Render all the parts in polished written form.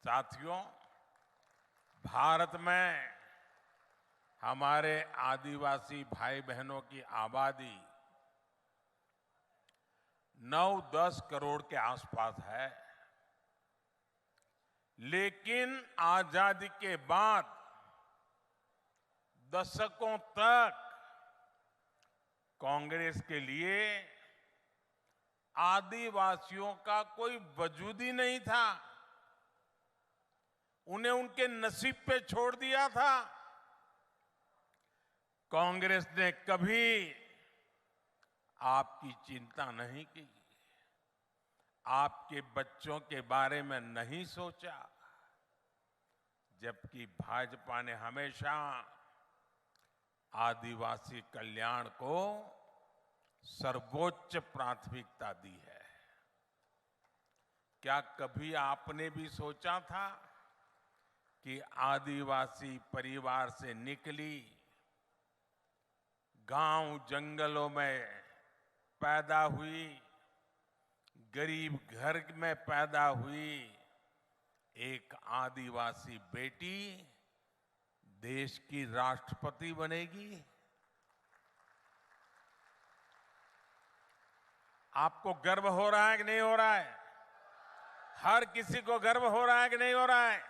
साथियों, भारत में हमारे आदिवासी भाई बहनों की आबादी 9-10 करोड़ के आसपास है। लेकिन आजादी के बाद दशकों तक कांग्रेस के लिए आदिवासियों का कोई वजूद ही नहीं था। उन्हें उनके नसीब पे छोड़ दिया था। कांग्रेस ने कभी आपकी चिंता नहीं की, आपके बच्चों के बारे में नहीं सोचा, जबकि भाजपा ने हमेशा आदिवासी कल्याण को सर्वोच्च प्राथमिकता दी है। क्या कभी आपने भी सोचा था कि आदिवासी परिवार से निकली, गांव जंगलों में पैदा हुई, गरीब घर में पैदा हुई एक आदिवासी बेटी देश की राष्ट्रपति बनेगी? आपको गर्व हो रहा है कि नहीं हो रहा है? हर किसी को गर्व हो रहा है कि नहीं हो रहा है?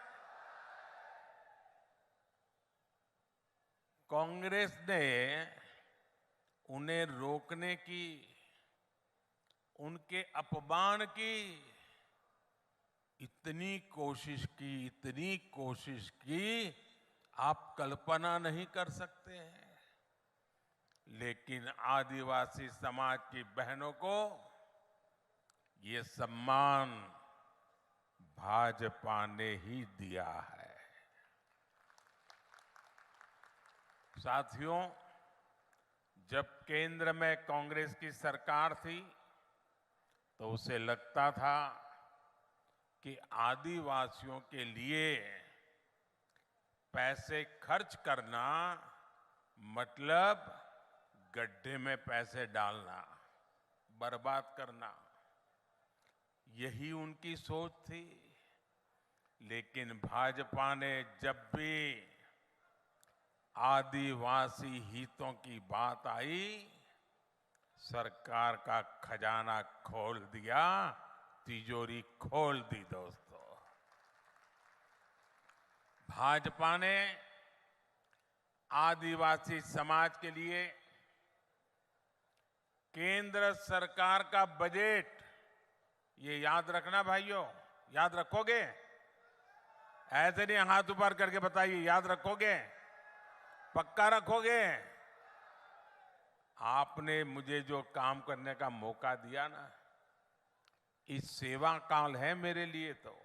कांग्रेस ने उन्हें रोकने की, उनके अपमान की इतनी कोशिश की आप कल्पना नहीं कर सकते हैं। लेकिन आदिवासी समाज की बहनों को ये सम्मान भाजपा ने ही दिया है। साथियों, जब केंद्र में कांग्रेस की सरकार थी तो उसे लगता था कि आदिवासियों के लिए पैसे खर्च करना मतलब गड्ढे में पैसे डालना, बर्बाद करना, यही उनकी सोच थी। लेकिन भाजपा ने जब भी आदिवासी हितों की बात आई, सरकार का खजाना खोल दिया, तिजोरी खोल दी। दोस्तों, भाजपा ने आदिवासी समाज के लिए केंद्र सरकार का बजट, ये याद रखना भाइयों, याद रखोगे? ऐसे नहीं हाथ ऊपर करके बताइए, याद रखोगे? पक्का रखोगे? आपने मुझे जो काम करने का मौका दिया ना, इस सेवा काल है मेरे लिए, तो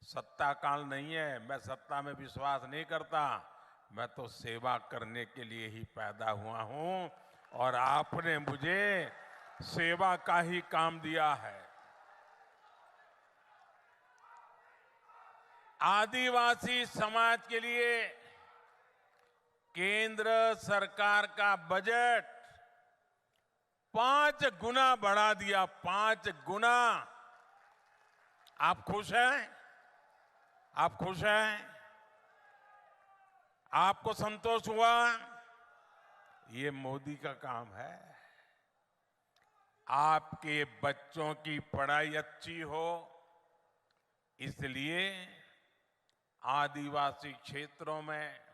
सत्ता काल नहीं है। मैं सत्ता में विश्वास नहीं करता, मैं तो सेवा करने के लिए ही पैदा हुआ हूं और आपने मुझे सेवा का ही काम दिया है। आदिवासी समाज के लिए केंद्र सरकार का बजट 5 गुना बढ़ा दिया, 5 गुना। आप खुश हैं? आप खुश हैं? आपको संतोष हुआ? ये मोदी का काम है। आपके बच्चों की पढ़ाई अच्छी हो, इसलिए आदिवासी क्षेत्रों में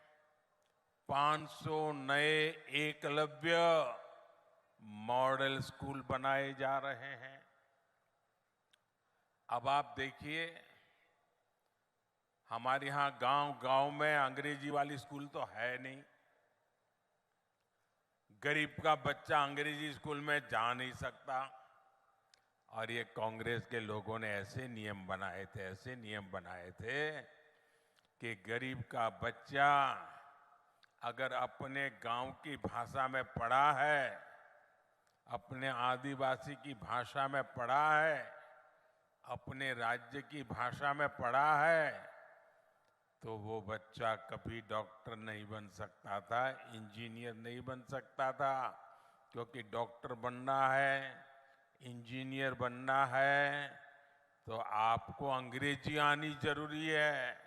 500 नए एकलव्य मॉडल स्कूल बनाए जा रहे हैं। अब आप देखिए, हमारे यहां गांव-गांव में अंग्रेजी वाली स्कूल तो है नहीं। गरीब का बच्चा अंग्रेजी स्कूल में जा नहीं सकता। और ये कांग्रेस के लोगों ने ऐसे नियम बनाए थे कि गरीब का बच्चा अगर अपने गांव की भाषा में पढ़ा है, अपने आदिवासी की भाषा में पढ़ा है, अपने राज्य की भाषा में पढ़ा है, तो वो बच्चा कभी डॉक्टर नहीं बन सकता था, इंजीनियर नहीं बन सकता था। क्योंकि डॉक्टर बनना है, इंजीनियर बनना है, तो आपको अंग्रेजी आनी जरूरी है।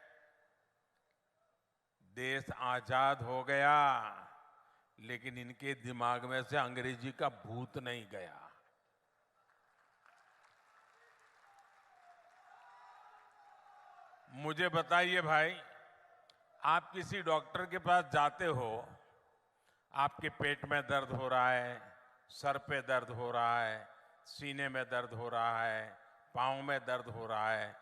देश आजाद हो गया, लेकिन इनके दिमाग में से अंग्रेजी का भूत नहीं गया। मुझे बताइए भाई, आप किसी डॉक्टर के पास जाते हो, आपके पेट में दर्द हो रहा है, सर पे दर्द हो रहा है, सीने में दर्द हो रहा है, पाँव में दर्द हो रहा है,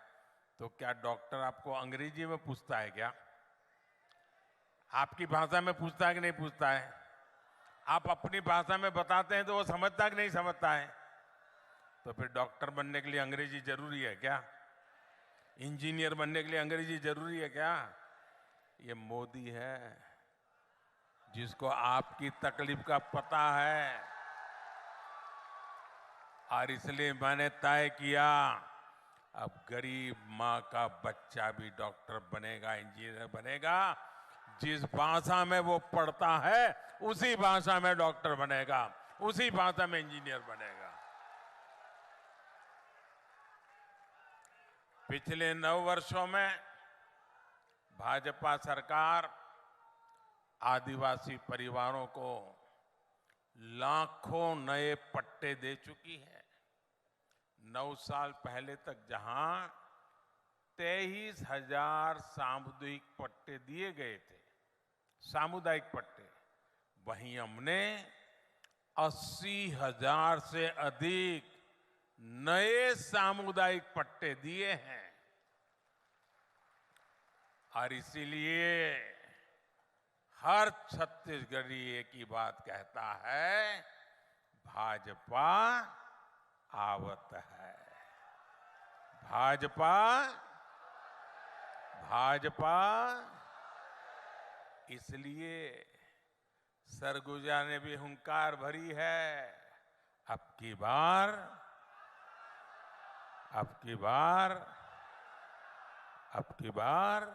तो क्या डॉक्टर आपको अंग्रेजी में पूछता है क्या? आपकी भाषा में पूछता है कि नहीं पूछता है? आप अपनी भाषा में बताते हैं तो वो समझता है कि नहीं समझता है? तो फिर डॉक्टर बनने के लिए अंग्रेजी जरूरी है क्या? इंजीनियर बनने के लिए अंग्रेजी जरूरी है क्या? ये मोदी है जिसको आपकी तकलीफ का पता है, और इसलिए मैंने तय किया अब गरीब माँ का बच्चा भी डॉक्टर बनेगा, इंजीनियर बनेगा। जिस भाषा में वो पढ़ता है उसी भाषा में डॉक्टर बनेगा, उसी भाषा में इंजीनियर बनेगा। पिछले 9 वर्षों में भाजपा सरकार आदिवासी परिवारों को लाखों नए पट्टे दे चुकी है। 9 साल पहले तक जहां 23,000 सामुदायिक पट्टे दिए गए थे, सामुदायिक पट्टे, वहीं हमने 80,000 से अधिक नए सामुदायिक पट्टे दिए हैं। और इसीलिए हर छत्तीसगढ़ी एक ही बात कहता है, भाजपा आवत है, भाजपा, भाजपा। इसलिए सरगुजा ने भी हुंकार भरी है, अब की बार, अब की बार, अब की बार